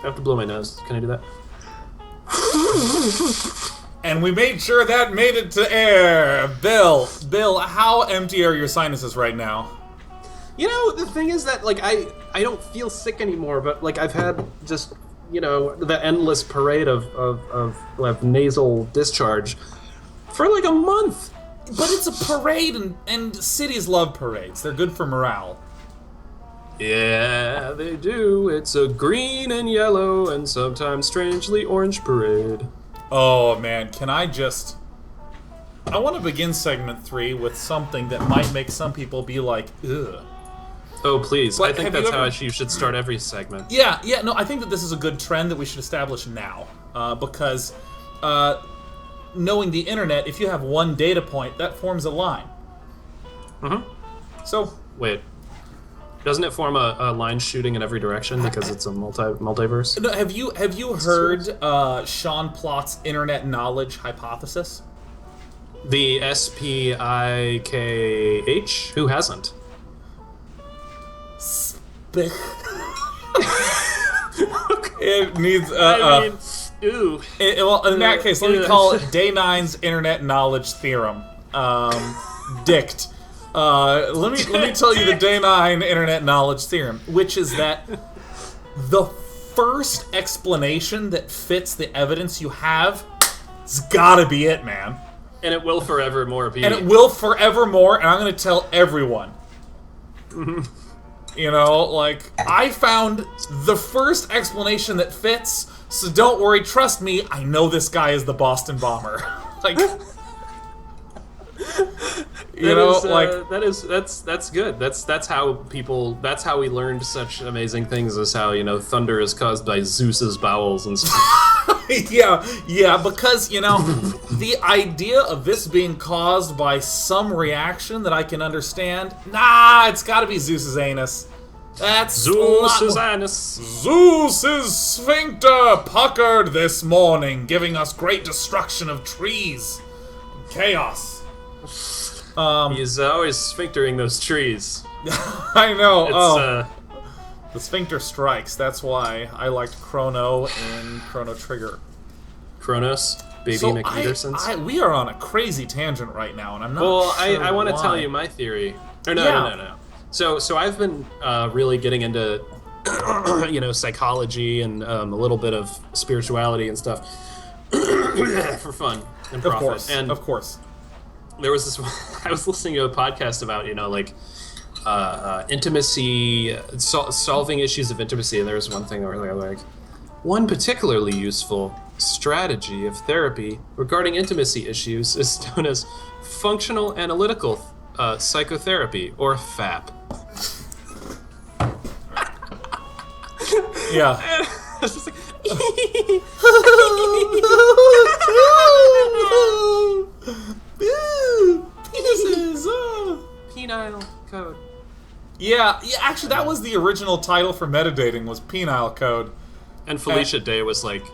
I have to blow my nose. Can I do that? And we made sure that made it to air. Bill, how empty are your sinuses right now? You know, the thing is that, like, I don't feel sick anymore, but, like, I've had just, you know, the endless parade of nasal discharge for, like, a month. But it's a parade, and cities love parades. They're good for morale. Yeah, they do. It's a green and yellow and sometimes strangely orange parade. Oh, man, I want to begin segment 3 with something that might make some people be like, ugh. Oh, please. But I think that's how you should start every segment. Yeah, no, I think that this is a good trend that we should establish now. Because knowing the internet, if you have one data point, that forms a line. Mm-hmm. So... Wait. Doesn't it form a line shooting in every direction because it's a multiverse? No, have you heard Sean Plott's internet knowledge hypothesis? The SPIKH? Who hasn't? It needs ooh. Well, in that case, let me call it Day 9's internet knowledge theorem. DICT. Let me tell you the Day 9 internet knowledge theorem, which is that the first explanation that fits the evidence you have has gotta be it, man. And it will forevermore be. And it will forevermore, and I'm gonna tell everyone. You know, like, I found the first explanation that fits, so don't worry, trust me, I know this guy is the Boston Bomber. Like... that's good. That's how we learned such amazing things as how, you know, thunder is caused by Zeus's bowels and stuff. yeah, because, you know, the idea of this being caused by some reaction that I can understand, nah, it's gotta be Zeus's anus. That's Zeus's anus. Zeus's sphincter puckered this morning, giving us great destruction of trees. Chaos. He's always sphinctering those trees. I know. The sphincter strikes. That's why I liked Chrono in Chrono Trigger. Kronos, baby McPetersons. We are on a crazy tangent right now, and I'm not. Well, sure I want to why. tell you my theory. No. So I've been really getting into you know, psychology and a little bit of spirituality and stuff for fun and profit. Of course. There was this. I was listening to a podcast about, you know, like intimacy, solving issues of intimacy, and there was one thing where they were like, one particularly useful strategy of therapy regarding intimacy issues is known as functional analytical psychotherapy, or FAP. Yeah. It's just like. Penises. Penile code. Yeah. Actually, that was the original title for metadating, was penile code. And Felicia Day was like,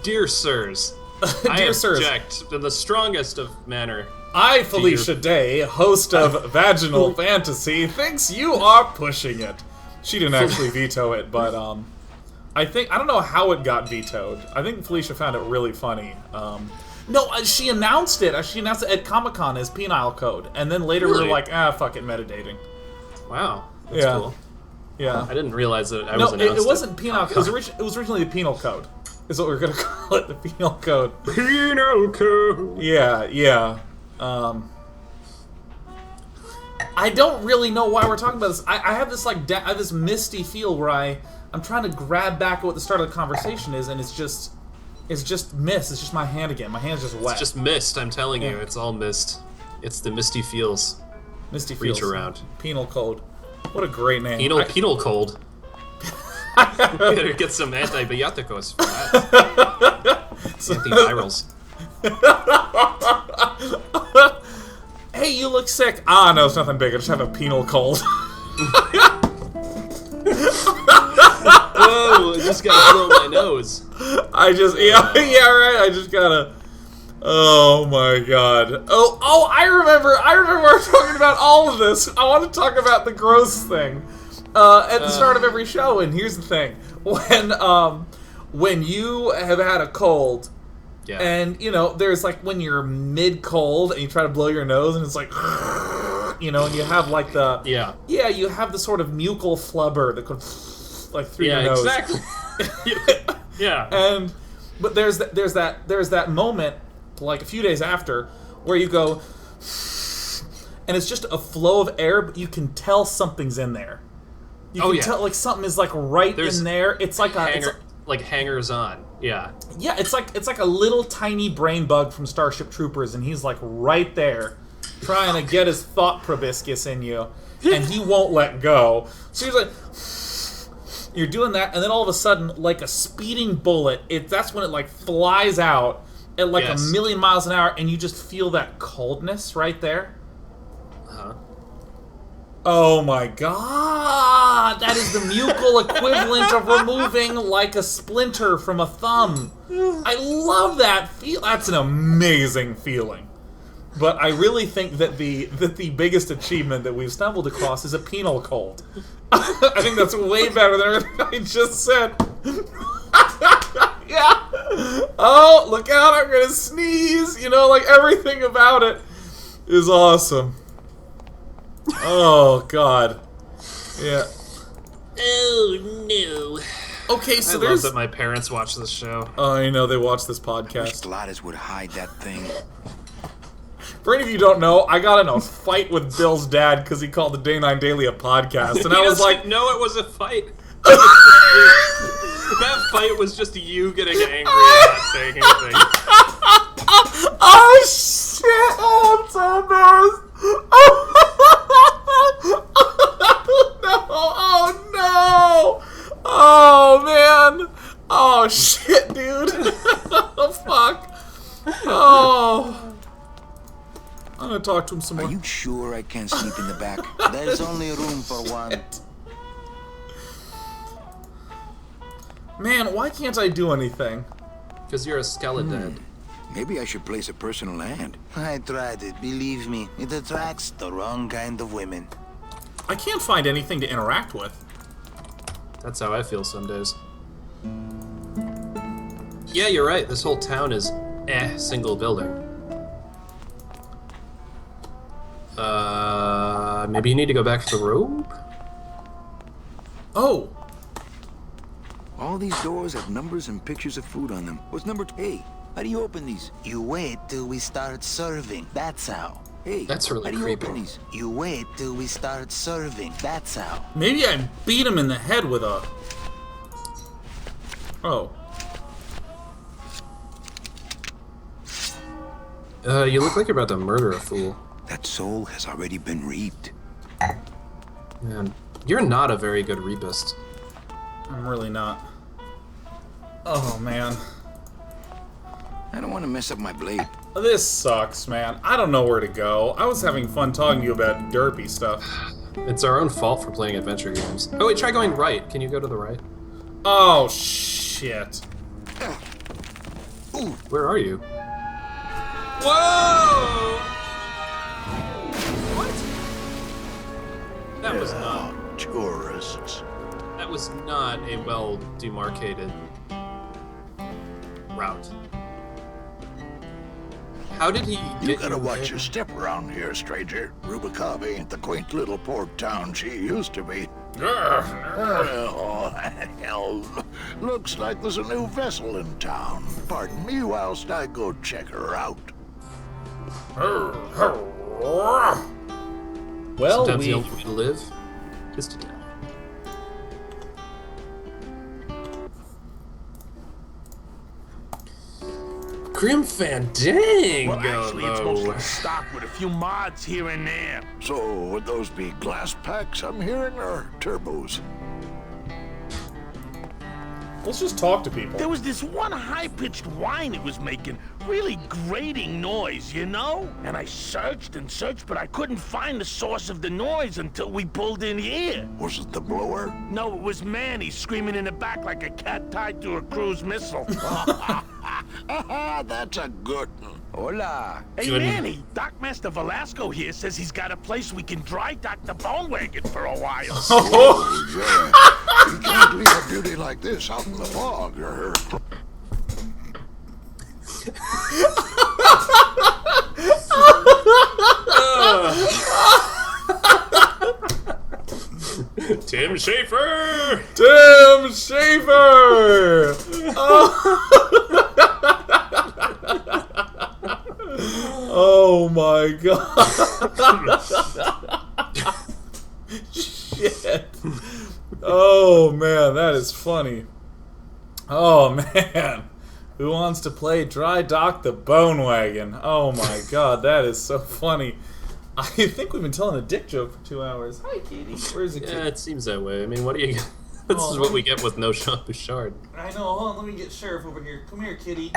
"Dear sirs, I object in the strongest of manner. I, Felicia Day, host of Vaginal Fantasy, thinks you are pushing it." She didn't actually veto it, but I don't know how it got vetoed. I think Felicia found it really funny. No, she announced it. She announced it at Comic-Con as penile code, and then later we were like, fuck it, metadating. Wow, that's cool. Yeah. I didn't realize that it wasn't penile code. It was originally the penal code, is what we were going to call it, the penal code. Penal code! Yeah. I don't really know why we're talking about this. I have this, like, I have this misty feel where I'm trying to grab back at what the start of the conversation is, and it's just mist. It's just my hand again. My hand's just wet. It's just mist, I'm telling you. It's all mist. It's the misty feels. Misty feels. Reach around. Penal code. What a great name. Penal cold. You better get some antibioticos for that. Antivirals. Hey, you look sick. No, it's nothing big. I just have a penal cold. Oh, I just gotta blow my nose. Right. I just gotta. Oh my god. Oh, I remember we're talking about all of this. I want to talk about the gross thing at the start of every show, and here's the thing. when you have had a cold, Yeah. and, you know, there's, like, when you're mid-cold and you try to blow your nose and it's like, you know, and you have, like, the... Yeah. Yeah, you have the sort of mucal flubber that goes, like, through your nose. Exactly. Yeah. But there's that moment, like, a few days after, where you go... And it's just a flow of air, but you can tell something's in there. You can tell, like, something is, like, there's in there. It's like hangers on. Yeah. Yeah, it's like a little tiny brain bug from Starship Troopers, and he's, like, right there, trying to get his thought proboscis in you, and he won't let go. So he's like... You're doing that, and then all of a sudden, like a speeding bullet, that's when it, like, flies out at, like, a million miles an hour, and you just feel that coldness right there. Uh-huh. Oh my god! That is the mucal equivalent of removing, like, a splinter from a thumb. I love that feel. That's an amazing feeling. But I really think that the biggest achievement that we've stumbled across is a penal cold. I think that's way better than everything I just said. Yeah. Oh, look out, I'm gonna sneeze. You know, like, everything about it is awesome. Oh, God. Yeah. Oh, no. Okay, so I love that my parents watch this show. Oh, I know, they watch this I wish podcast. Gladys would hide that thing. For any of you who don't know, I got in a fight with Bill's dad because he called the Day 9 Daily a podcast, and I was like... No, it was a fight. That fight was just you getting angry and not saying anything. Oh, shit! Oh, I'm so embarrassed! Oh, no! Oh, man! Oh, shit, dude! Oh, fuck! Oh... I'm gonna talk to him some more. Are you sure I can't sleep in the back? There's only room for one. Man, why can't I do anything? Because you're a skeleton. Maybe I should place a personal hand. I tried it, believe me. It attracts the wrong kind of women. I can't find anything to interact with. That's how I feel some days. Yeah, you're right. This whole town is single building. Maybe you need to go back to the rope? Oh! All these doors have numbers and pictures of food on them. What's number 2? Hey, how do you open these? You wait till we start serving. That's how. Hey, That's really how do you creepy. open these? You wait till we start serving. That's how. Maybe I beat him in the head with a... Oh. You look like you're about to murder a fool. That soul has already been reaped. Man, you're not a very good reapist. I'm really not. Oh, man. I don't want to mess up my blade. This sucks, man. I don't know where to go. I was having fun talking to you about derpy stuff. It's our own fault for playing adventure games. Oh wait, try going right. Can you go to the right? Oh, shit. Ooh, Where are you? Whoa! What? That was not. Tourists. That was not a well demarcated route. How did he You get gotta you watch there? your step around here, stranger. Rubicabe ain't the quaint little port town she used to be. Oh, hell. Looks like there's a new vessel in town. Pardon me whilst I go check her out. Well, Sometimes the only way to live is to die. Grim Fandango, Well, actually, it's though. mostly stock with a few mods here and there. So, would those be glass packs I'm hearing, or turbos? let's just talk to people. There was this one high-pitched whine it was making, really grating noise, you know? And I searched and searched, but I couldn't find the source of the noise until we pulled in here. Was it the blower? No, it was Manny screaming in the back like a cat tied to a cruise missile. That's a good one. hola. Hey, Good. Manny, Dockmaster Velasco here says he's got a place we can dry dock the bone wagon for a while. Oh, yeah. You can't leave a beauty like this out in the fog. Tim Schafer! Tim Schafer! Oh my god. Shit. Oh man, that is funny. Oh man. Who wants to play Dry Dock the Bone Wagon? Oh my god, that is so funny. I think we've been telling a dick joke for 2 hours. Hi, kitty. Where's the kitty? Yeah, it seems that way. I mean, what do you... This is what we get with no Sean Bouchard. I know. Hold on, let me get Sheriff over here. Come here, kitty.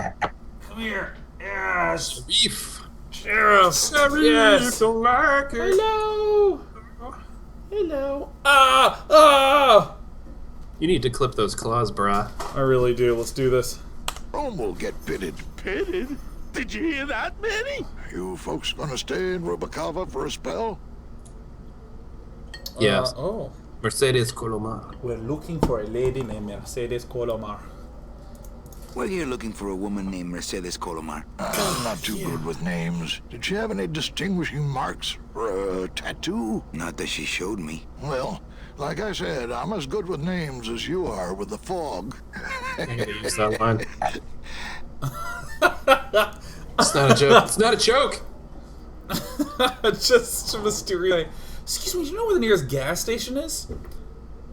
Come here. Yes. Beef. Sheriff. Yes. Don't like it. Hello. Hello. Ah! You need to clip those claws, brah. I really do. Let's do this. Rome will get pitted. Pitted? Did you hear that, Manny? You folks gonna stay in Rubacava for a spell? Yes. Oh. Mercedes Colomar. We're looking for a lady named Mercedes Colomar. We're here looking for a woman named Mercedes Colomar. I'm not too good with names. Did she have any distinguishing marks or a tattoo? Not that she showed me. Well, like I said, I'm as good with names as you are with the fog. I gotta use that line. It's not a joke. It's not a joke. Just mysterious. Excuse me, do you know where the nearest gas station is?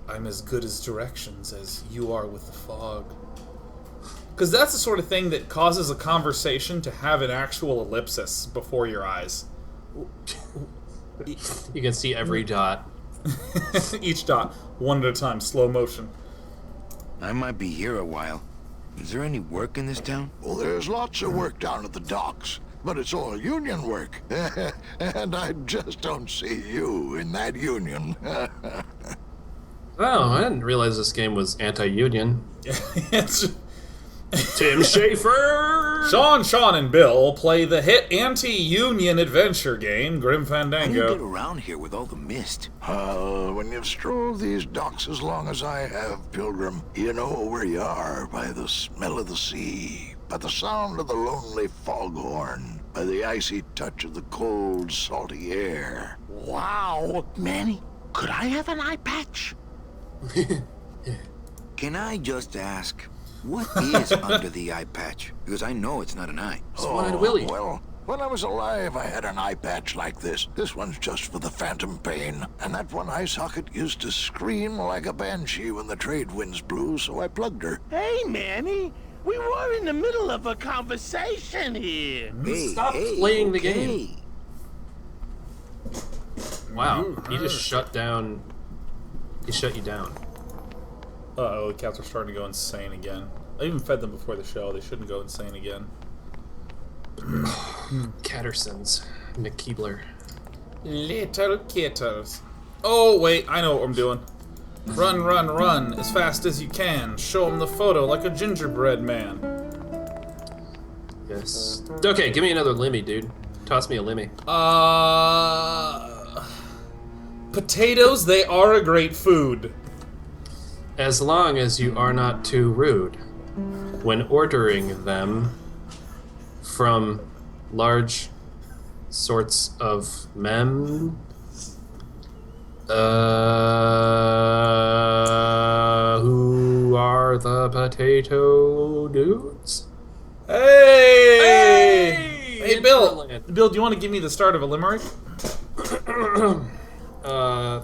I'm as good as directions as you are with the fog. Because that's the sort of thing that causes a conversation to have an actual ellipsis before your eyes. You can see every dot. Each dot, one at a time, slow motion. I might be here a while. Is there any work in this town? Well, there's lots of work down at the docks, but it's all union work. And I just don't see you in that union. Oh, I didn't realize this game was anti-union. It's... Tim Schafer! Sean, and Bill play the hit anti-union adventure game, Grim How do you get Fandango. around here with all the mist? When you've strolled these docks as long as I have, Pilgrim, you know where you are by the smell of the sea, by the sound of the lonely foghorn, by the icy touch of the cold, salty air. Wow. Manny, could I have an eye patch? Can I just ask, what is under the eye patch? Because I know it's not an eye. One-eyed Willie. Well, when I was alive, I had an eye patch like this. This one's just for the phantom pain. And that one eye socket used to scream like a banshee when the trade winds blew, so I plugged her. Hey, Manny, we were in the middle of a conversation here. Stop playing the game. Wow, he just shut down. He shut you down. Uh-oh, the cats are starting to go insane again. I even fed them before the show. They shouldn't go insane again. Cattersons. Nick Keebler. Little kitters. Oh, wait, I know what I'm doing. Run, run, run, as fast as you can. Show them the photo like a gingerbread man. Yes. Okay, give me another Limmy, dude. Toss me a Limmy. Potatoes, they are a great food. As long as you are not too rude when ordering them from large sorts of men. Who are the potato dudes? Hey, Bill. Bill, do you want to give me the start of a limerick?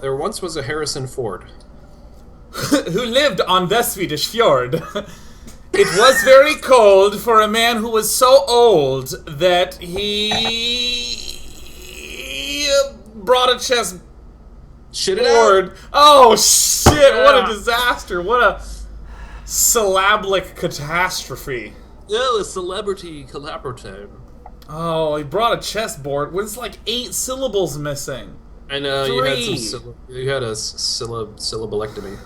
There once was a Harrison Ford. Who lived on the Swedish fjord. It was very cold for a man who was so old that he brought a chessboard. Shit it out. Oh shit! What a disaster! What a syllabic catastrophe! Oh, a celebrity collaborative. Oh, he brought a chessboard with like 8 syllables missing. I know you had 3. you had a syllabolectomy.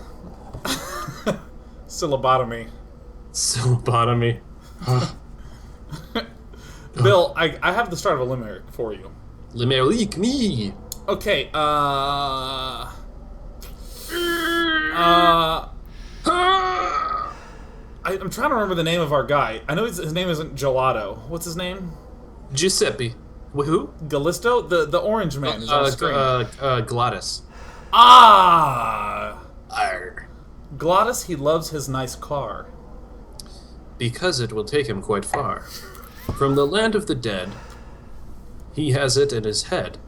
Syllabotomy. Syllabotomy. Bill, I have the start of a limerick for you. Limerick me. Okay, I'm trying to remember the name of our guy. I know his name isn't Gelato. What's his name? Giuseppe. Who? Gallisto? The orange man is on screen. Glottis. Ah! Arr. Glottis, he loves his nice car. Because it will take him quite far. From the land of the dead, he has it in his head.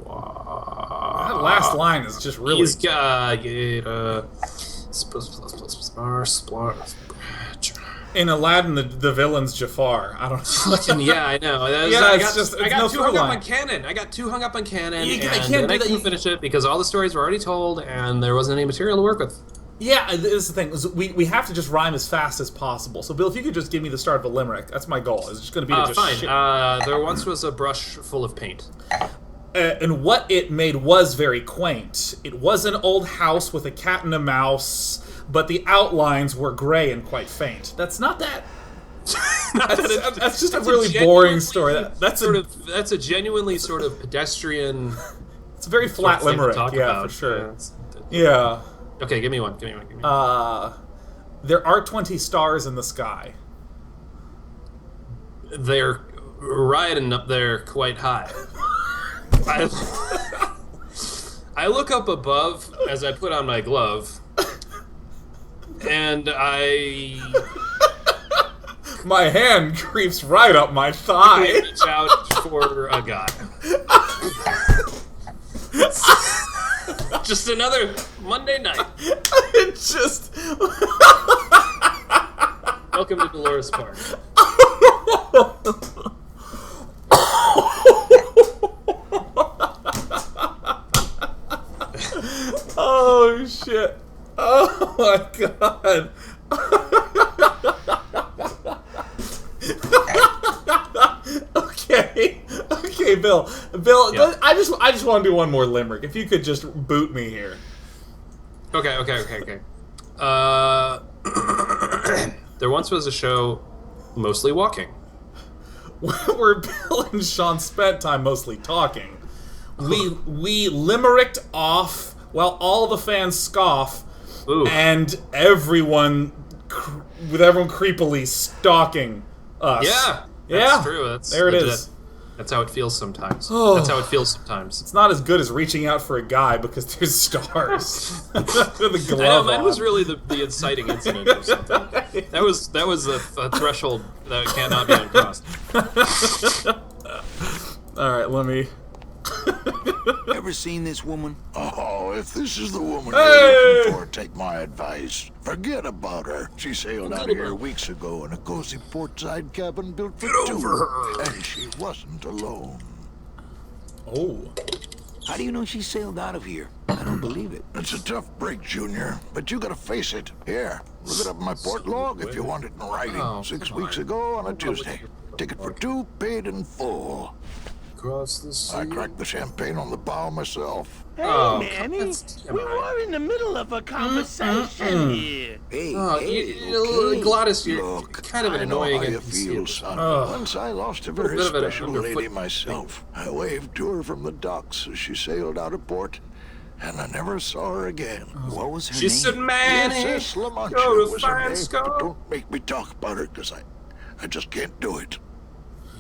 That last line is just really... He's got... In Aladdin, the villain's Jafar. I don't know. Fucking yeah, I know. I got too hung up on canon. I got too hung up on canon, You and can't then do I that. couldn't finish it because all the stories were already told, and there wasn't any material to work with. Yeah, this is the thing. We have to just rhyme as fast as possible. So, Bill, if you could just give me the start of a limerick, that's my goal. It's just going to be to just fine. shit. There once was a brush full of paint. And what it made was very quaint. It was an old house with a cat and a mouse, but the outlines were gray and quite faint. That's not that... that's just a really boring story. That's a genuinely sort of pedestrian... It's a very flat limerick, yeah, for sure. Yeah. Okay, give me one. There are 20 stars in the sky. They're riding up there quite high. I look up above as I put on my glove, and my hand creeps right up my thigh. reach out for a guy. Just another Monday night. It just... Welcome to Dolores Park. Oh, shit. Oh, my God. Okay, Bill. Yeah. I just want to do one more limerick. If you could just boot me here. Okay. There once was a show mostly walking. Where Bill and Sean spent time mostly talking. We limericked off while all the fans scoff. Ooh. And everyone creepily stalking us. Yeah, Yeah. that's true. There it is. That's how it feels sometimes. Oh. That's how it feels sometimes. It's not as good as reaching out for a guy because there's stars. The glove I know, mine on. was really the inciting incident or something. That was a threshold that cannot be uncrossed. Alright, let me... Ever seen this woman? Oh, if this is the woman Hey! you're looking for, take my advice. Forget about her. She sailed out of here weeks ago in a cozy portside cabin built for two. over her. And she wasn't alone. Oh. How do you know she sailed out of here? I don't believe it. It's a tough break, Junior, but you gotta face it. Here, look it up in my port log if you want it in writing. Oh, 6 come weeks on. ago on a Tuesday. Ticket for two, paid in full. Across the sea. I cracked the champagne on the bow myself. Hey, Oh, Manny, that's- we were in the middle of a conversation here. Hey, Oh, hey, okay. Glottis, you're Look, kind of I an know annoying how you and feel, son. Ugh. Once I lost a Little very bit of an special underfoot lady myself. I waved to her from the docks as she sailed out of port, and I never saw her again. what was her She name? said, "Manny, Yes, La Mancha go to was her fine name, score." but don't make me talk about her, because I just can't do it.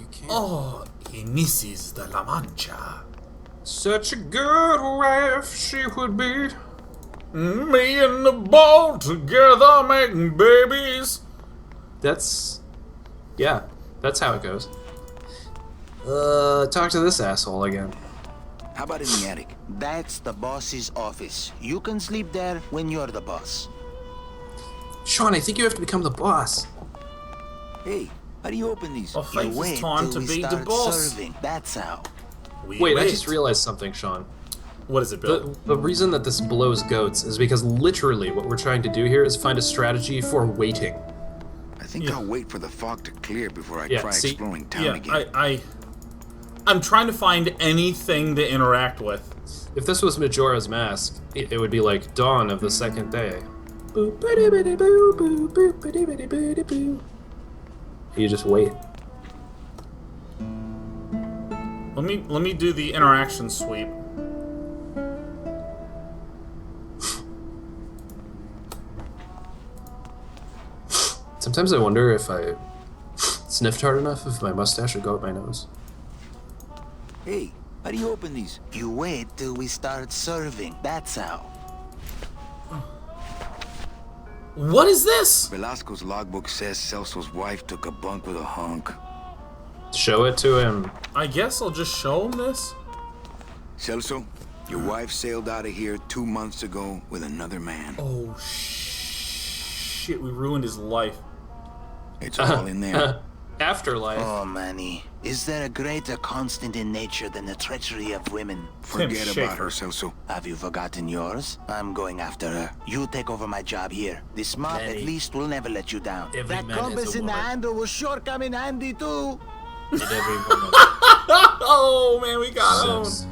You can't. Oh, Mrs. de la Mancha. Such a good wife she would be. Me and the ball together making babies. That's how it goes. Talk to this asshole again. How about in the attic? That's the boss's office. You can sleep there when you're the boss. Sean, I think you have to become the boss. Hey, how do you open these? I think You it's wait time till to we be the start boss. serving. That's how. Wait, I just realized something, Sean. What is it, Bill? The reason that this blows goats is because literally what we're trying to do here is find a strategy for waiting. I think I'll wait for the fog to clear before I Yeah, try see? exploring town Yeah, again. I'm trying to find anything to interact with. If this was Majora's Mask, it would be like dawn of the second day. You just wait. Let me do the interaction sweep. Sometimes I wonder if I sniffed hard enough, if my mustache would go up my nose. Hey, how do you open these? You wait till we start serving. That's how. What is this? Velasco's logbook says Celso's wife took a bunk with a hunk. Show it to him. I guess I'll just show him this. Celso, your wife sailed out of here 2 months ago with another man. Oh, shit, we ruined his life. It's all in there. Afterlife. Oh, Manny. Is there a greater constant in nature than the treachery of women? Forget Schaefer. about her, Celso. Have you forgotten yours? I'm going after her. You take over my job here. This mob at Manny. least will never let you down. Every That man has compass a in the woman. handle will sure come in handy, too. In every woman. Oh, man, we got owned. Sucks.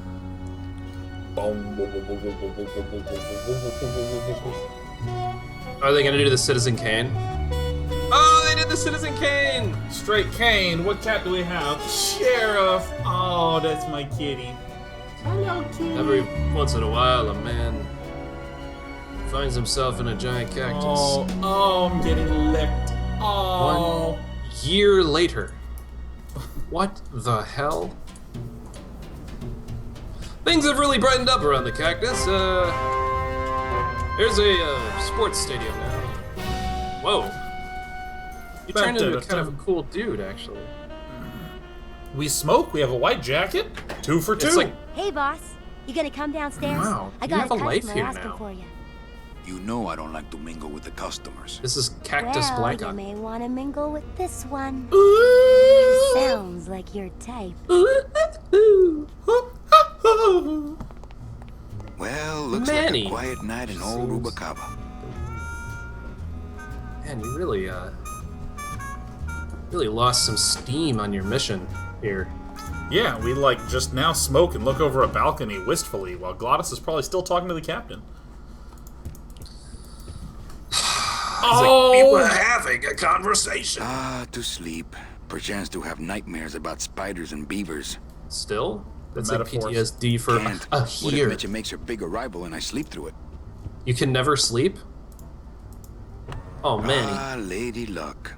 Are they gonna do the Citizen Kane? Oh, they did the Citizen Kane! Straight Kane. What cat do we have? Sheriff. Oh, that's my kitty. Hello, kitty. Every once in a while, a man finds himself in a giant cactus. Oh, I'm getting licked. Oh. 1 year later. What the hell? Things have really brightened up around the cactus. There's a sports stadium now. Whoa. You turned into a kind of a cool dude, actually. We smoke. We have a white jacket. 2 for 2. It's like, Hey, boss. You gonna come downstairs? Wow, I you got have a a life customer here asking now. for you. You know I don't like to mingle with the customers. this is Cactus Well, Blanca. you may want to mingle with this one. Ooh. Sounds like your type. Well, looks Manny. like a quiet night in old Rubacaba. Man, you really, really lost some steam on your mission here. Yeah, we like just now smoke and look over a balcony wistfully while Glottis is probably still talking to the captain. We were having a conversation. Ah, to sleep. Perchance to have nightmares about spiders and beavers. Still? That's like Metaphors. PTSD for Can't. a What if year. Mitchell makes her big arrival and I sleep through it? You can never sleep? Oh, Manny. Ah, Lady Luck.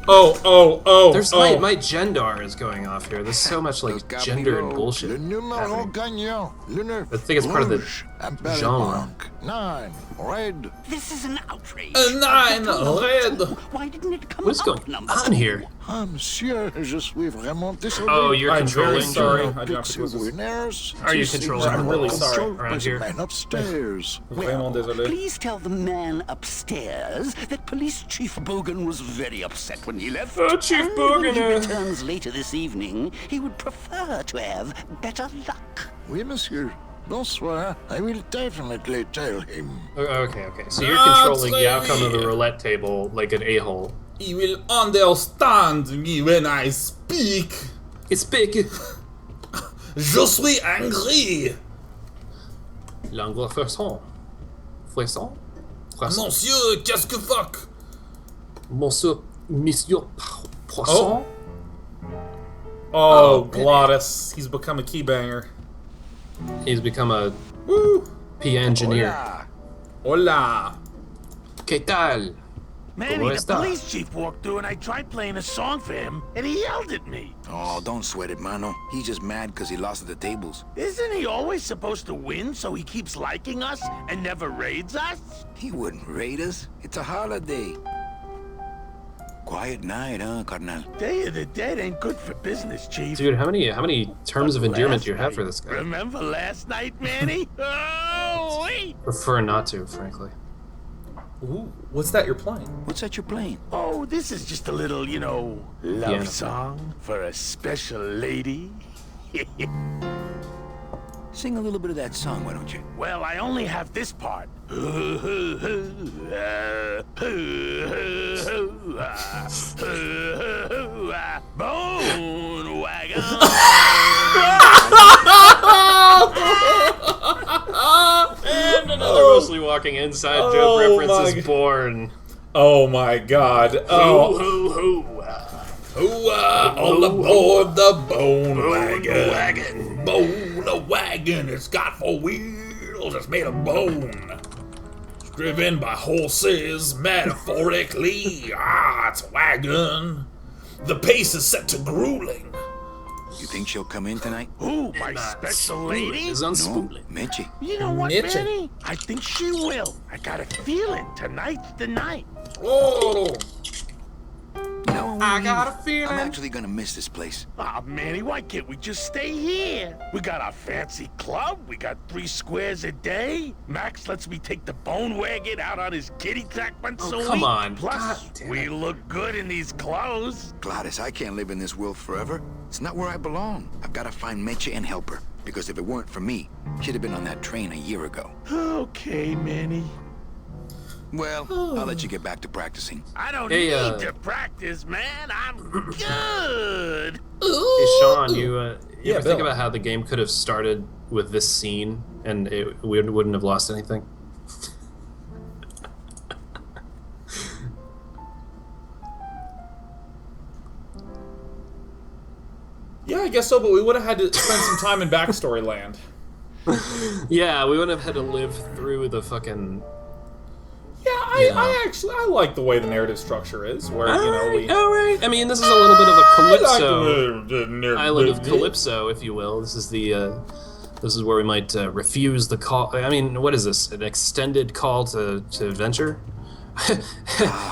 Oh. There's my gendar is going off here. There's so much like Look up gender and below. bullshit. Le numéro happening. gagnant. Le neuf. I think it's part of the rouge. Appelle genre. banque. 9. Red. This is an outrage. 9 red. Why didn't it come What is up going number on here? Ah, monsieur, je suis vraiment désolé. Oh, you're I'm very controlling. sorry. Je I dropped pixie the quizzes. winners. Are you Je suis controlling? I'm en really control sorry. Around with here. the man upstairs. Vraiment désolé. Please tell the man upstairs that Police Chief Bogan was very upset when he left. Oh, Chief and Bogan, when he returns later this evening, he would prefer to have better luck. Oui, monsieur. Bonsoir. I will definitely tell him. Okay. So you're Ah, controlling the outcome of the sorry. roulette table like an a-hole. You will understand me when I speak. It's big. Je suis angry. L'angle frisson. Frisson? Poisson. Monsieur, qu'est-ce que fuck? Monsieur Poisson? Oh, Manny. Glottis. He's become a keybanger. He's become a Woo. P engineer. Hola. ¿Qué tal? Manny, ¿Cómo the está? police chief walked through and I tried playing a song for him and he yelled at me. Oh, don't sweat it, mano. He's just mad because he lost at the tables. Isn't he always supposed to win so he keeps liking us and never raids us? He wouldn't raid us. It's a holiday. Quiet night, huh, Carnal? Day of the Dead ain't good for business, Chief. Dude, how many terms of endearment do you have for this guy? Remember last night, Manny? Oh, wait! Prefer not to, frankly. Ooh, what's that you're playing? What's that you're playing? Oh, this is just a little, you know, love Piano. song for a special lady. Sing a little bit of that song, why don't you? Well, I only have this part. Bone wagon. And another mostly walking inside joke reference my is born. Oh my god. Oh. Hoo hoo hoo. Hoo all aboard the bone wagon. Bone wagon, it's got 4 wheels, it's made of bone. It's driven by horses, metaphorically. It's a wagon. The pace is set to grueling. You think she'll come in tonight? Who, my special lady? Is unspooling. Mitchie. You know what, Mitchell. Manny? I think she will. I got a feeling tonight's the night. Oh, No, I got a feeling. I'm actually gonna miss this place. Ah, Manny, why can't we just stay here? We got our fancy club. We got 3 squares a day. Max lets me take the bone wagon out on his kitty track once a week. come on. Plus, God damn we it. look good in these clothes. Gladys, I can't live in this world forever. It's not where I belong. I've got to find Mitchie and help her. Because if it weren't for me, she'd have been on that train a year ago. Okay, Manny. Well, I'll let you get back to practicing. I don't Hey, need to practice, man. I'm good. Hey, Sean, you ever Bill. think about how the game could have started with this scene and we wouldn't have lost anything? yeah, I guess so, but we would have had to spend some time in backstory land. Yeah, we wouldn't have had to live through the fucking... Yeah, I actually like the way the narrative structure is, where we. All right. I mean, this is a little bit of a Calypso the island of Calypso, if you will. This is the this is where we might refuse the call. I mean, what is this? An extended call to adventure?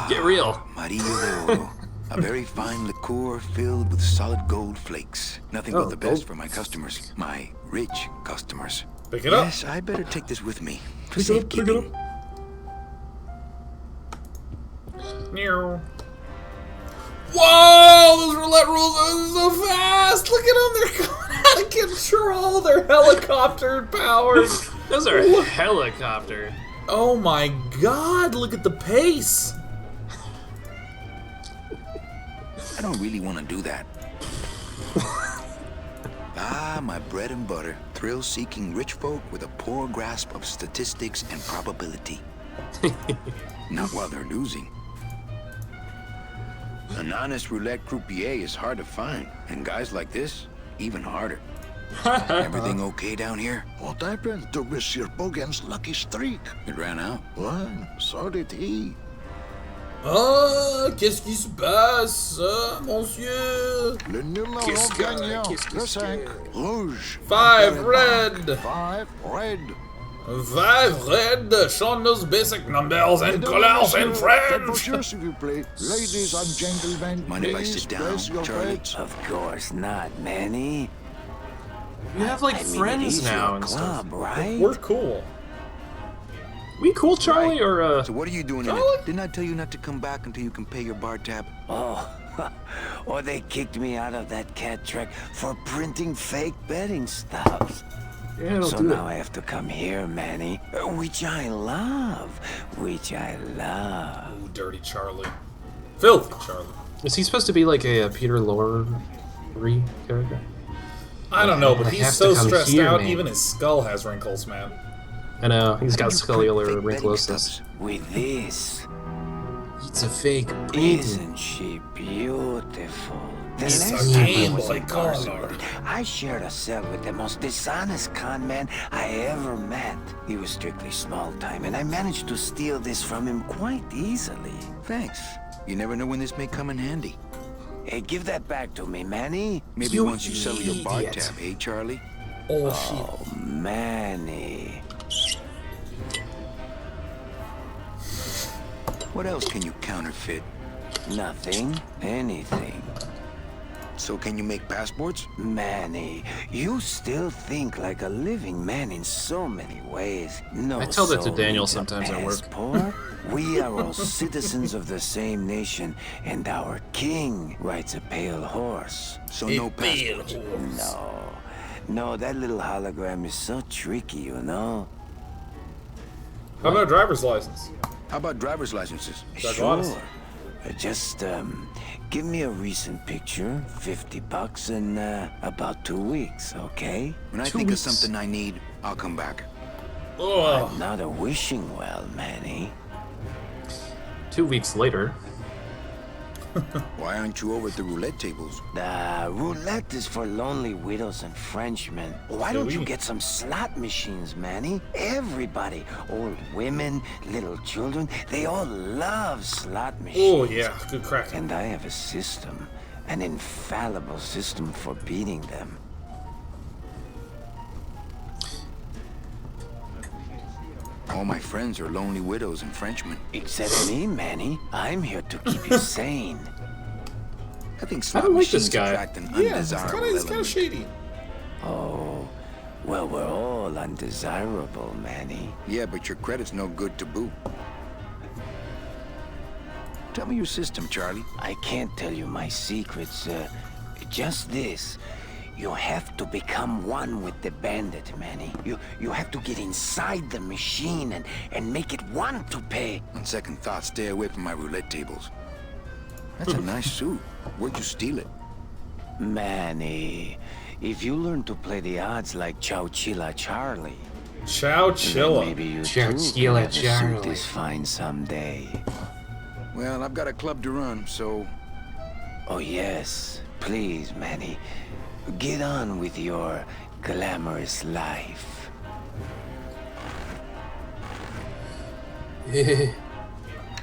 Get real. Maria de Oro. A very fine liqueur filled with solid gold flakes. Nothing but the best for my customers. My rich customers. Pick it up. Yes, I better take this with me. For Pick it up, pick it safekeeping. up. Meow. Whoa! Those roulette rules are so fast! Look at them, they're going out of control! They're helicopter powered! Those are helicopter. Oh my god, look at the pace! I don't really want to do that. My bread and butter. Thrill-seeking rich folk with a poor grasp of statistics and probability. Not while they're losing. An honest roulette croupier is hard to find, and guys like this, even harder. Everything okay down here? What happened to Monsieur Bogan's lucky streak? It ran out. Well, so did he. Ah, qu'est-ce qui se passe, monsieur? Le numéro gagnant, le 5, rouge. 5 red. 5 red. 5 red. Sean knows basic numbers and colors in French. S'il vous plaît. Ladies and gentlemen, Mind if I please sit down, place your Charlie? bets. Of course not, Manny. You have like I mean, friends it is now your and stuff. club, right? We're cool. We cool, Charlie, or So what are you doing in Charlie? it? Didn't I tell you not to come back until you can pay your bar tab? Oh, or they kicked me out of that cat track for printing fake betting stubs. Yeah, So now I have to come here, Manny, which I love, which I love. Ooh, dirty Charlie. Filthy Charlie. Is he supposed to be like a Peter Lorre character? I don't know, but I he's have so to come stressed here, out, man. even his skull has wrinkles, man. I know, he's got You print scullular fake betting wrinklousness. stubs. With this, It's a fake painting. isn't she beautiful? The It's last a time I Game was Boy in Barcelona, Color. I shared a cell with the most dishonest con man I ever met. He was strictly small time, and I managed to steal this from him quite easily. Thanks. You never know when this may come in handy. Hey, give that back to me, Manny. Maybe You once you settle your bar idiot. tab, eh, Charlie? Oh, shit. Oh, Manny. What else can you counterfeit? Nothing. Anything. So can you make passports? Manny, you still think like a living man in so many ways. No I tell that to soul Daniel needs a sometimes at work. passport. We are all citizens of the same nation, and our king rides a pale horse. So no passports. No, that little hologram is so tricky, you know? How about a driver's license? How about driver's licenses? That's honest. Sure. Just, give me a recent picture, $50 in, about 2 weeks, okay? When I 2 think weeks. of something I need, I'll come back. Oh, Not a wishing well, Manny. 2 weeks later. Why aren't you over at the roulette tables? The roulette is for lonely widows and Frenchmen. Why don't you Oui. get some slot machines, Manny? Everybody, old women, little children, they all love slot machines. Oh, yeah. Good crack. And I have a system, an infallible system for beating them. All my friends are lonely widows and Frenchmen. Except me, Manny. I'm here to keep you sane. I think I slot don't like machines this guy. attract an Yeah, he's undesirable kind of element. shady. Oh, well, we're all undesirable, Manny. Yeah, but your credit's no good to boot. Tell me your system, Charlie. I can't tell you my secrets. Just this. You have to become one with the bandit, Manny. You have to get inside the machine and make it want to pay. On second thought, stay away from my roulette tables. That's a nice suit. Where'd you steal it? Manny, if you learn to play the odds like Chowchilla Charlie, Chow then Chilla. maybe you Chowchilla too can have a suit Charlie. this fine someday. Well, I've got a club to run, so... Oh yes, please, Manny. Get on with your glamorous life.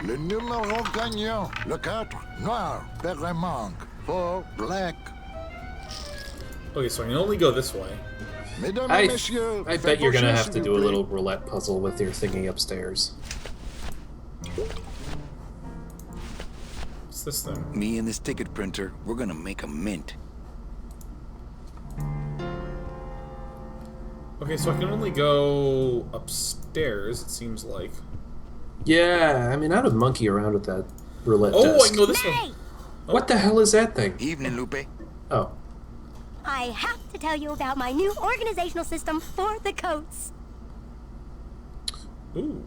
Le numéro gagnant, le 4, noir, père manque, 4, black. Okay, so I can only go this way. Mesdames I et messieurs, bet faites you're gonna vos have jeux, to s'il do vous a plaît. little roulette puzzle with your thingy upstairs. What's this thing? Me and this ticket printer, we're gonna make a mint. Okay, so I can only go upstairs, it seems like. Yeah, I mean, I would monkey around with that roulette Oh, I desk. can go this way. Hey! What the hell is that thing? Evening, Lupe. Oh. I have to tell you about my new organizational system for the coats. Ooh.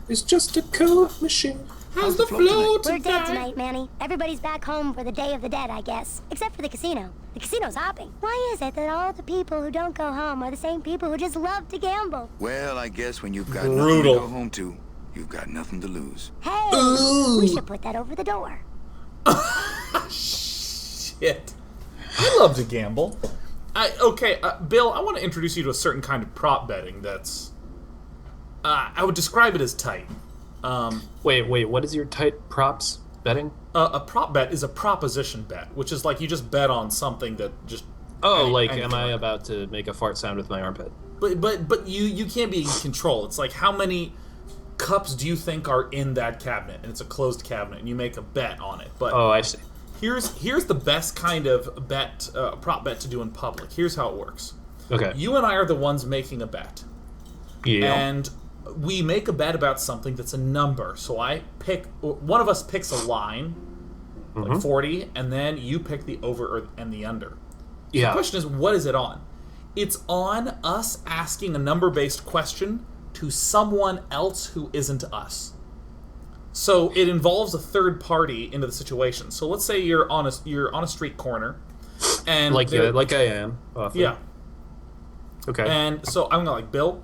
It's just a code machine. How's the flow We're dead tonight? tonight, Manny. Everybody's back home for the Day of the Dead, I guess. Except for the casino. The casino's hopping. Why is it that all the people who don't go home are the same people who just love to gamble? Well, I guess when you've got Brutal. nothing to go home to, you've got nothing to lose. Hey, we should put that over the door. Shit. I love to gamble. Okay, Bill, I want to introduce you to a certain kind of prop betting that's... I would describe it as tight. Wait, what is your tight props betting? A prop bet is a proposition bet, which is like you just bet on something that just... Oh, any- like, anything am I like about to make a fart sound with my armpit? But you can't be in control. It's like, how many cups do you think are in that cabinet? And it's a closed cabinet, and you make a bet on it. But Oh, I see. here's the best kind of bet, prop bet to do in public. Here's how it works. Okay. You and I are the ones making a bet. Yeah. And we make a bet about something that's a number. So one of us picks a line, like 40, and then you pick the over and the under. The yeah. question is, what is it on? It's on us asking a number-based question to someone else who isn't us. So it involves a third party into the situation. So let's say you're on a street corner, and Like I am. Often. yeah. Okay. And so I'm gonna like, Bill,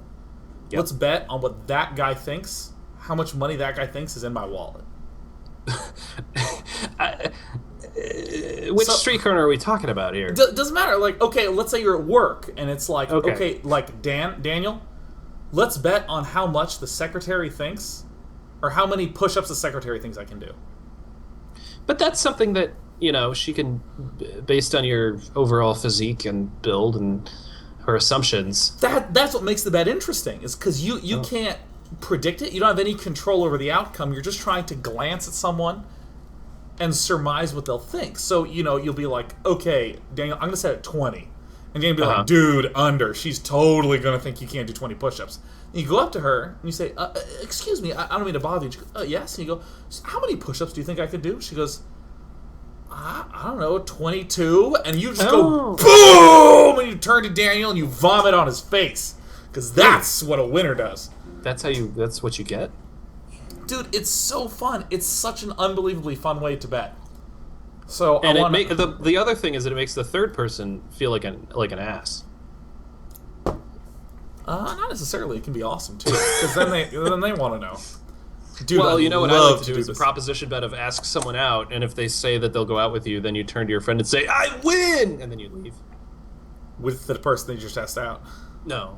Yep. let's bet on what that guy thinks. How much money that guy thinks is in my wallet. Which so- street corner are we talking about here? Doesn't matter. Like, okay, let's say you're at work, and it's like, Okay. okay, like Daniel, let's bet on how much the secretary thinks, or how many push-ups the secretary thinks I can do. But that's something that, she can, based on your overall physique and build and her assumptions. That's what makes the bet interesting, is because you can't predict it. You don't have any control over the outcome. You're just trying to glance at someone and surmise what they'll think. So, you'll be like, okay, Daniel, I'm going to set it 20. And Daniel will be like, dude, under. She's totally going to think you can't do 20 push-ups. And you go up to her, and you say, excuse me, I don't mean to bother you. She goes, yes. And you go, how many push-ups do you think I could do? She goes, I don't know, 22? And you just go, boom! And you turn to Daniel, and you vomit on his face. Because that's what a winner does. That's what you get? Dude, it's so fun. It's such an unbelievably fun way to bet. So And the other thing is that it makes the third person feel like an ass. not necessarily. It can be awesome too, because then they want to know. Dude, well, I'd you know what I love like to do is a this. proposition bet of ask someone out, and if they say that they'll go out with you, then you turn to your friend and say, I win! And then you leave. With the person that you just asked out. No.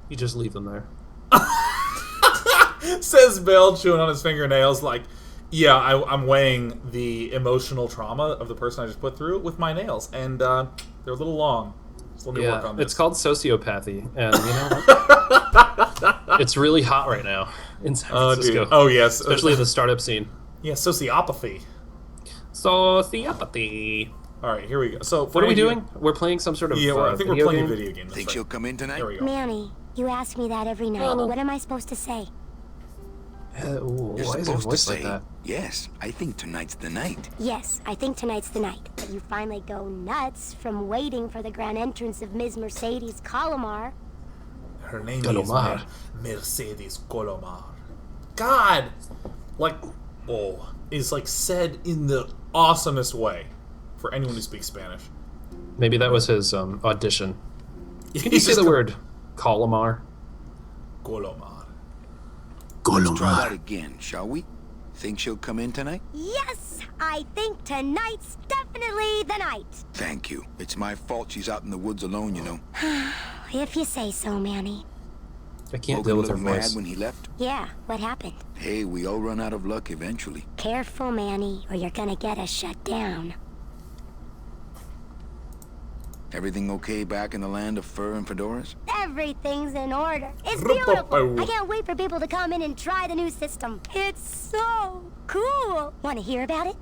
You just leave them there. Says Bill, chewing on his fingernails, like, yeah, I'm weighing the emotional trauma of the person I just put through with my nails, and they're a little long. So let me work on this. It's called sociopathy, and you know what? It's really hot right now in San Francisco. Oh, yes. Especially the startup scene. Yeah, sociopathy. Sociopathy. All right, here we go. So, What are we doing? We're playing some sort of Yeah, I think we're video playing game? a video game. That's Think right. she'll come in tonight? There we go. Manny, you ask me that every night. What am I supposed to say? Ooh, You're why is her supposed to voice say, like that? yes, I think tonight's the night. Yes, I think tonight's the night. But you finally go nuts from waiting for the grand entrance of Ms. Mercedes Colomar. Her name Colomar. is Mercedes Colomar. God! Like, is like said in the awesomest way for anyone who speaks Spanish. Maybe that was his audition. Can you He's say just the word Colomar? Colomar. Let's try that again, shall we? Think she'll come in tonight? Yes, I think tonight's definitely the night. Thank you. It's my fault she's out in the woods alone, you know. If you say so, Manny. I can't Logan deal a with her little mad voice. when he left? Yeah, what happened? Hey, we all run out of luck eventually. Careful, Manny, or you're gonna get us shut down. Everything okay back in the land of fur and fedoras? Everything's in order. It's beautiful. I can't wait for people to come in and try the new system. It's so cool. Want to hear about it?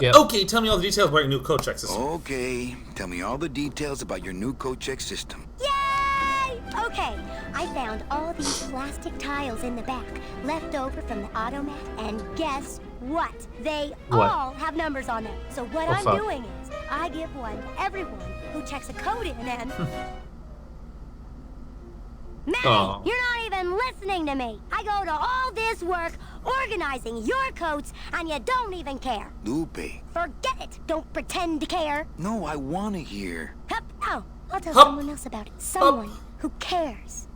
Yeah. Okay, tell me all the details about your new code check system. Okay, tell me all the details about your new code check system. Yay! Okay, I found all these plastic tiles in the back, left over from the automat, and guess what? They all have numbers on them. So what I'm fuck. doing is, I give one to everyone who checks a code in and... Manny, Aw. you're not even listening to me. I go to all this work organizing your codes, and you don't even care. Lupe. Forget it. Don't pretend to care. No, I want to hear. Hup. Oh, I'll tell Hup. someone else about it. Someone who cares.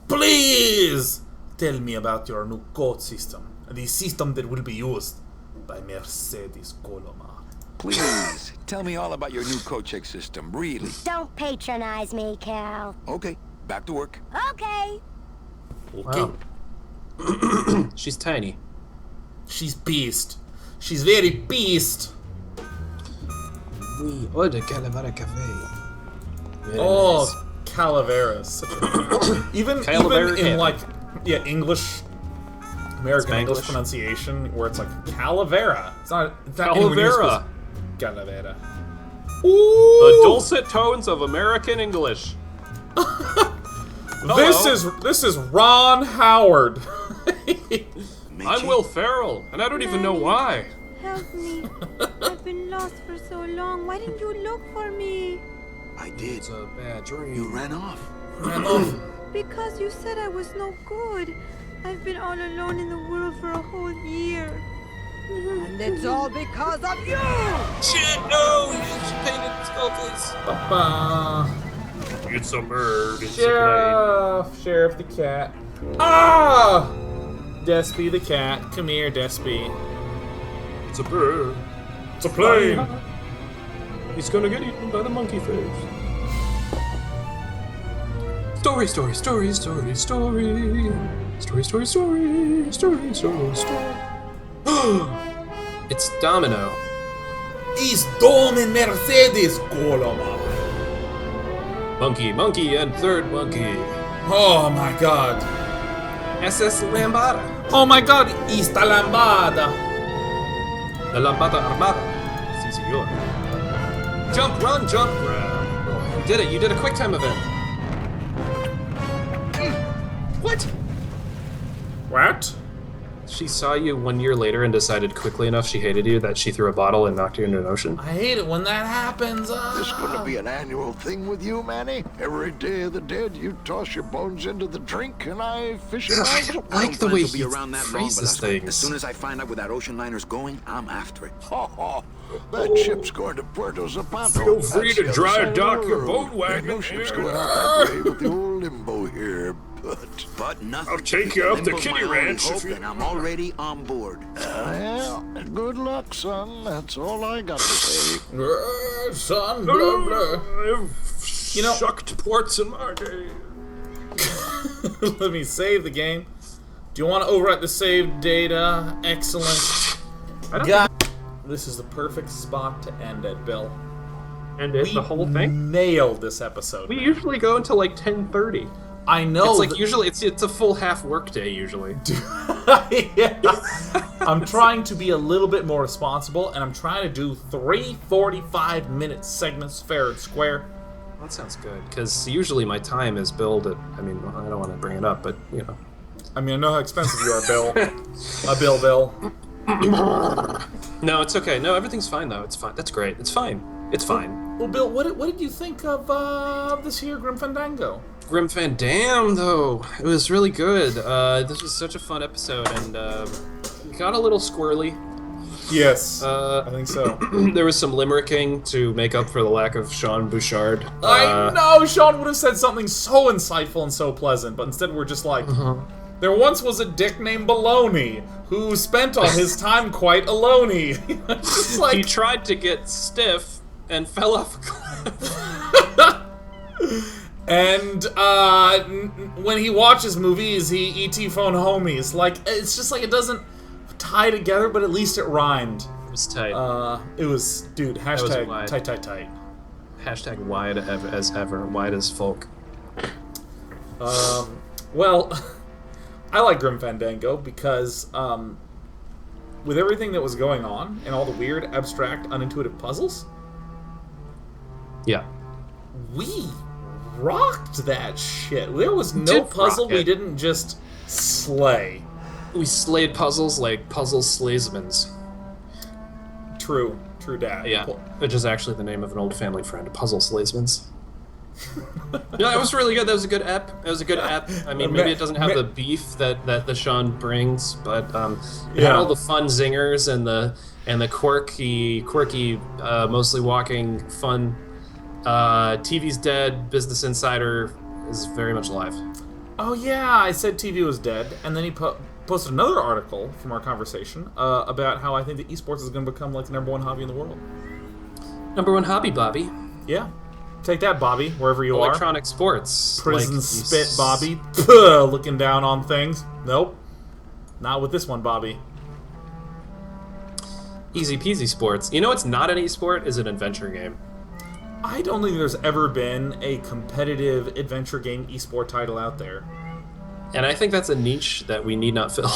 Please tell me about your new code system. The system that will be used by Mercedes Colomar. Please, tell me all about your new code check system, really. Don't patronize me, Cal. Okay, back to work. Okay. Wow. She's tiny. She's beast. She's very beast. We order Calavera Cafe. Very Oh, nice. Calavera. Such a... even Calavera in Cafe. like English, American English Spanglish. pronunciation, where it's like Calavera. It's not anyone you're Calavera. supposed- Calavera. The Ooh, dulcet tones of American English. this is Ron Howard. I'm Will Ferrell, and I don't even know why. Help me. I've been lost for so long. Why didn't you look for me? I did. It's a bad dream. You ran off. Because you said I was no good. I've been all alone in the world for a whole year. And it's all because of you! Shit, no! You painted the skull face. Ba-ba. It's a bird. It's Sheriff the cat. Ah! Despy the cat. Come here, Despy. It's a bird. It's a plane. He's gonna get eaten by the monkey face. Story, story, story, story, story. Story, story, story, story, story, story. It's Domino. Is Domin Mercedes Colomar. Monkey, monkey, and third monkey. Oh my god. SS Lambada. Oh my god, Ista Lambada. La Lambada Armada. Si, senor. Jump, run, jump, grab. Oh, you did it. You did a quick time event. What? What? She saw you 1 year later and decided quickly enough she hated you that she threw a bottle and knocked you into an ocean? I hate it when that happens. This gonna be an annual thing with you, Manny? Every Day of the Dead, you toss your bones into the drink and I fish it I out? don't like the way to be he around that long, phrases Velasco. As things. soon as I find out where that ocean liner's going, I'm after it. That ship's going to Puerto Zapato. Feel free That's to the other dry side of the dock your world. boat wagon And no ship's here. going out that way with the old limbo here. But nothing. I'll take you up the Limbo kitty my only ranch hope, if you- and I'm already on board. Well, good luck, son. That's all I got to say. Son, blah, blah. You know, Shucked ports in my day. let me save the game. Do you want to overwrite the save data? Excellent. God, this is the perfect spot to end it, Bill. And it's the whole thing? Nailed this episode. We usually go until like 10:30. I know. It's like usually it's a full half workday usually. Yeah. I'm trying to be a little bit more responsible, and I'm trying to do 3 45-minute segments fair and square. That sounds good, because usually my time is billed at, I mean, I don't want to bring it up, but, you know. I mean, I know how expensive you are, Bill. Bill. No, it's okay. No, everything's fine, though. It's fine. That's great. It's fine. It's fine. Well, Bill, what did you think of this here Grim Fandango? Grim Fandam, though. It was really good. This was such a fun episode, and got a little squirrely. Yes, I think so. There was some limericking to make up for the lack of Sean Bouchard. I know! Sean would have said something so insightful and so pleasant, but instead we're just like... There once was a dick named Baloney, who spent all his time quite alone-y. Just like... He tried to get stiff and fell off a cliff. And when he watches movies, he ET phone homies. Like, it's just like it doesn't tie together, but at least it rhymed. It was tight. It was, dude, hashtag wide. tight. Hashtag wide as ever. Wide as folk. Well, I like Grim Fandango because with everything that was going on and all the weird, abstract, unintuitive puzzles, Yeah. we rocked that shit. There was no puzzle we didn't just slay. We slayed puzzles like puzzle slaysmans. True dat. Yeah, which is actually the name of an old family friend, Puzzle Slaysmans. No, it was really good. That was a good ep. It was a good ep. I mean, maybe it doesn't have the beef that the Sean brings, but it had all the fun zingers and the quirky, mostly walking fun. TV's dead. Business Insider is very much alive. Oh yeah, I said TV was dead, and then he posted another article from our conversation about how I think that esports is going to become like the #1 hobby in the world. #1 hobby, Bobby. Yeah. Take that, Bobby, wherever you Electronic sports. Prison like spit, Bobby. Puh, looking down on things. Nope. Not with this one, Bobby. Easy peasy sports. You know what's not an esport is an adventure game. I don't think there's ever been a competitive adventure game esport title out there. And I think that's a niche that we need not fill.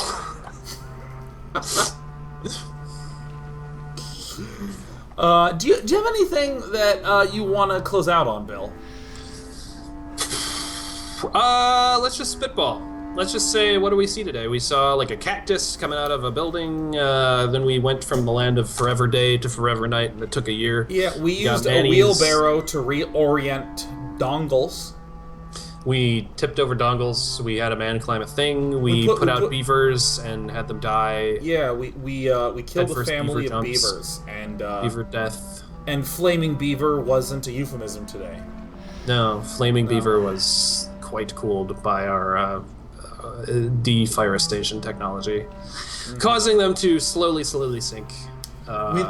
Do you have anything that you want to close out on, Bill? Let's just spitball. Let's just say, what do we see today? We saw like a cactus coming out of a building. Then we went from the land of Forever Day to Forever Night, and it took a year. Yeah, we used a wheelbarrow to reorient dongles. We tipped over dongles. We had a man climb a thing. We put out beavers and had them die. Yeah, we killed a family of beavers, and beaver death. And flaming beaver wasn't a euphemism today. No, flaming beaver was quite cooled by our deforestation technology, causing them to slowly sink.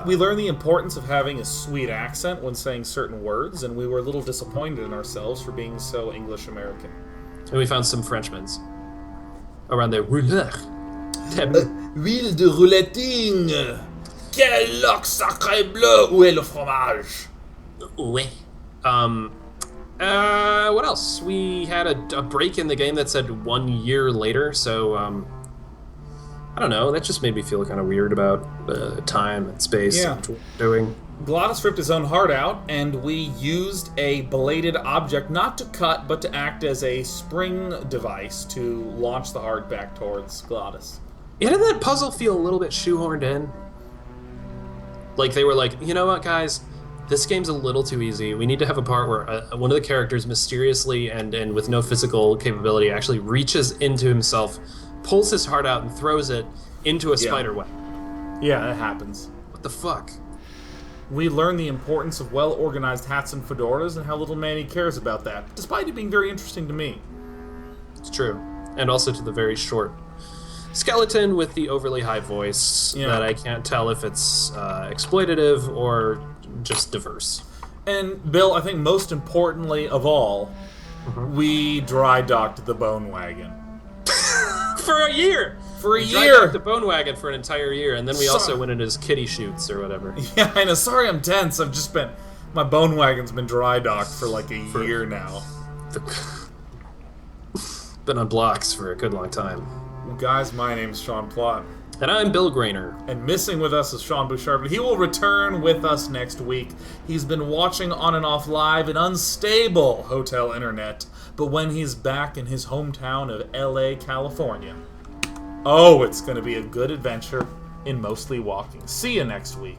We learned the importance of having a sweet accent when saying certain words, and we were a little disappointed in ourselves for being so English-American. And we found some Frenchmans around the rouleur. Huile de rouleting. Quel loc sacré bleu. Où est le fromage? Oui. What else? We had a break in the game that said 1 year later, so I don't know. That just made me feel kind of weird about time and space and what we're doing. Glottis ripped his own heart out, and we used a belated object not to cut, but to act as a spring device to launch the heart back towards Glottis. Yeah, didn't that puzzle feel a little bit shoehorned in? Like they were like, you know what, guys? This game's a little too easy. We need to have a part where one of the characters mysteriously and with no physical capability actually reaches into himself, pulls his heart out, and throws it into a spider web. Yeah, that happens. What the fuck? We learn the importance of well-organized hats and fedoras and how little Manny cares about that, despite it being very interesting to me. It's true. And also to the very short skeleton with the overly high voice that I can't tell if it's exploitative or just diverse. And, Bill, I think most importantly of all, we dry docked the Bone Wagon. For a year! For a we year! Dry docked the Bone Wagon for an entire year, and then we also went into his kitty shoots or whatever. Yeah, I know. Sorry I'm tense. I've just been... My Bone Wagon's been dry docked for like a year now. Been on blocks for a good long time. Well, guys, my name's Sean Plott. And I'm Bill Grainer. And missing with us is Sean Bouchard, but he will return with us next week. He's been watching on and off live an unstable hotel internet, but when he's back in his hometown of LA, California, oh, it's going to be a good adventure in mostly walking. See you next week.